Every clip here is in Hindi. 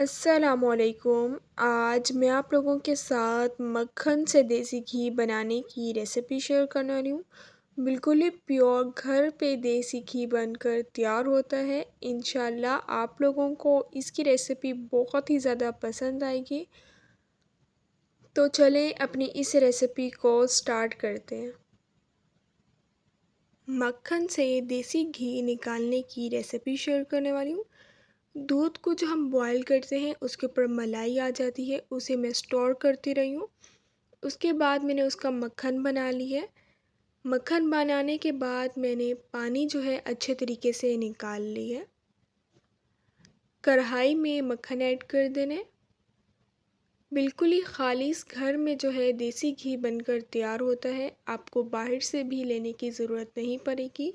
अस्सलामुअलैकुम। आज मैं आप लोगों के साथ मक्खन से देसी घी बनाने की रेसिपी शेयर करने वाली हूँ। बिल्कुल ही प्योर घर पे देसी घी बनकर तैयार होता है। इंशाल्लाह आप लोगों को इसकी रेसिपी बहुत ही ज़्यादा पसंद आएगी। तो चलें अपनी इस रेसिपी को स्टार्ट करते हैं। मक्खन से देसी घी निकालने की रेसिपी शेयर करने वाली हूँ। दूध को जो हम बॉईल करते हैं उसके ऊपर मलाई आ जाती है, उसे मैं स्टोर करती रही हूँ। उसके बाद मैंने उसका मक्खन बना ली है। मक्खन बनाने के बाद मैंने पानी जो है अच्छे तरीके से निकाल ली है। कढ़ाई में मक्खन ऐड कर देने। बिल्कुल ही खालिस घर में जो है देसी घी बनकर तैयार होता है, आपको बाहर से भी लेने की ज़रूरत नहीं पड़ेगी।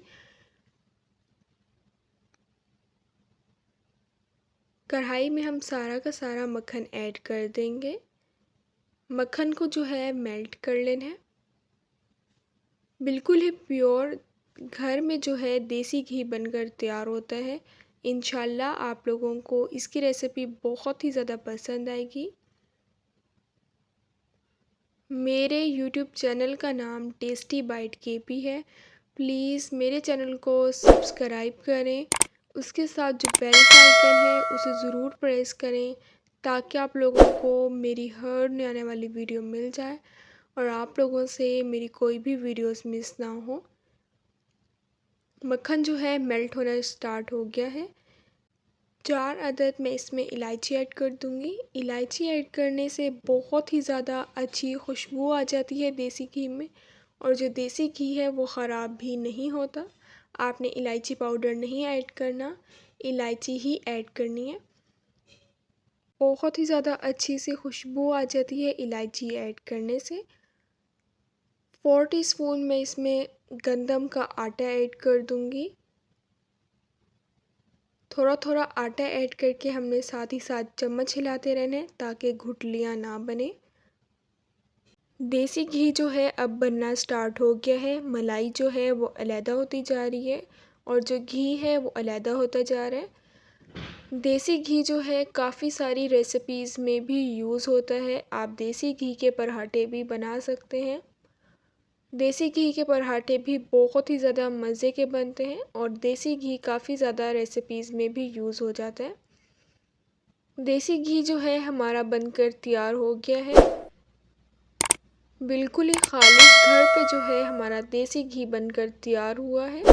कढ़ाई में हम सारा का सारा मक्खन ऐड कर देंगे। मक्खन को जो है मेल्ट कर लेना है। बिल्कुल ही प्योर घर में जो है देसी घी बनकर तैयार होता है। इंशाल्लाह आप लोगों को इसकी रेसिपी बहुत ही ज़्यादा पसंद आएगी। मेरे यूट्यूब चैनल का नाम टेस्टी बाइट केपी है। प्लीज़ मेरे चैनल को सब्सक्राइब करें। उसके साथ जो बेल का आइकन है उसे ज़रूर प्रेस करें ताकि आप लोगों को मेरी हर नई आने वाली वीडियो मिल जाए और आप लोगों से मेरी कोई भी वीडियोस मिस ना हो। मक्खन जो है मेल्ट होना स्टार्ट हो गया है। 4 अदद मैं इसमें इलायची ऐड कर दूंगी। इलायची ऐड करने से बहुत ही ज़्यादा अच्छी खुशबू आ जाती है देसी घी में, और जो देसी घी है वो ख़राब भी नहीं होता। आपने इलायची पाउडर नहीं ऐड करना, इलायची ही ऐड करनी है। बहुत ही ज़्यादा अच्छी सी खुशबू आ जाती है इलायची ऐड करने से। 4 टीस्पून मैं इसमें गंदम का आटा ऐड कर दूंगी। थोड़ा थोड़ा आटा ऐड करके हमने साथ ही साथ चम्मच हिलाते रहना है ताकि गुठलियाँ ना बने। देसी घी जो है अब बनना स्टार्ट हो गया है। मलाई जो है वो अलहदा होती जा रही है और जो घी है वो अलहदा होता जा रहा है। देसी घी जो है काफ़ी सारी रेसिपीज़ में भी यूज़ होता है। आप देसी घी के पराठे भी बना सकते हैं। देसी घी के पराठे भी बहुत ही ज़्यादा मज़े के बनते हैं और देसी घी काफ़ी ज़्यादा रेसिपीज़ में भी यूज़ हो जाता है। देसी घी जो है हमारा बनकर तैयार हो गया है। बिल्कुल ही खालिस घर पे जो है हमारा देसी घी बनकर तैयार हुआ है।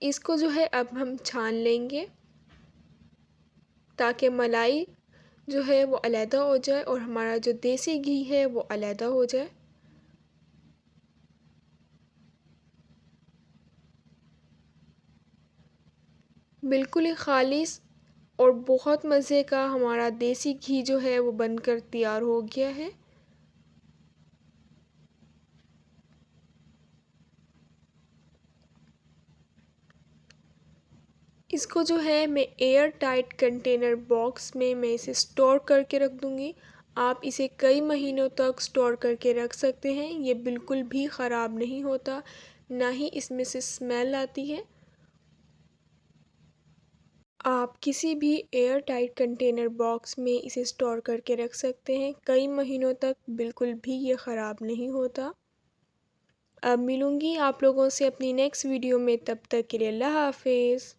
इसको जो है अब हम छान लेंगे ताकि मलाई जो है वो अलहदा हो जाए और हमारा जो देसी घी है वो अलहदा हो जाए। बिल्कुल ही खालिस और बहुत मज़े का हमारा देसी घी जो है वो बनकर तैयार हो गया है। इसको जो है मैं एयर टाइट कंटेनर बॉक्स में मैं इसे स्टोर करके रख दूँगी। आप इसे कई महीनों तक स्टोर करके रख सकते हैं। ये बिल्कुल भी ख़राब नहीं होता, ना ही इसमें से स्मेल आती है। आप किसी भी एयर टाइट कंटेनर बॉक्स में इसे स्टोर करके रख सकते हैं। कई महीनों तक बिल्कुल भी ये ख़राब नहीं होता। अब मिलूँगी आप लोगों से अपनी नेक्स्ट वीडियो में, तब तक के लिए अल्लाह हाफ़िज़।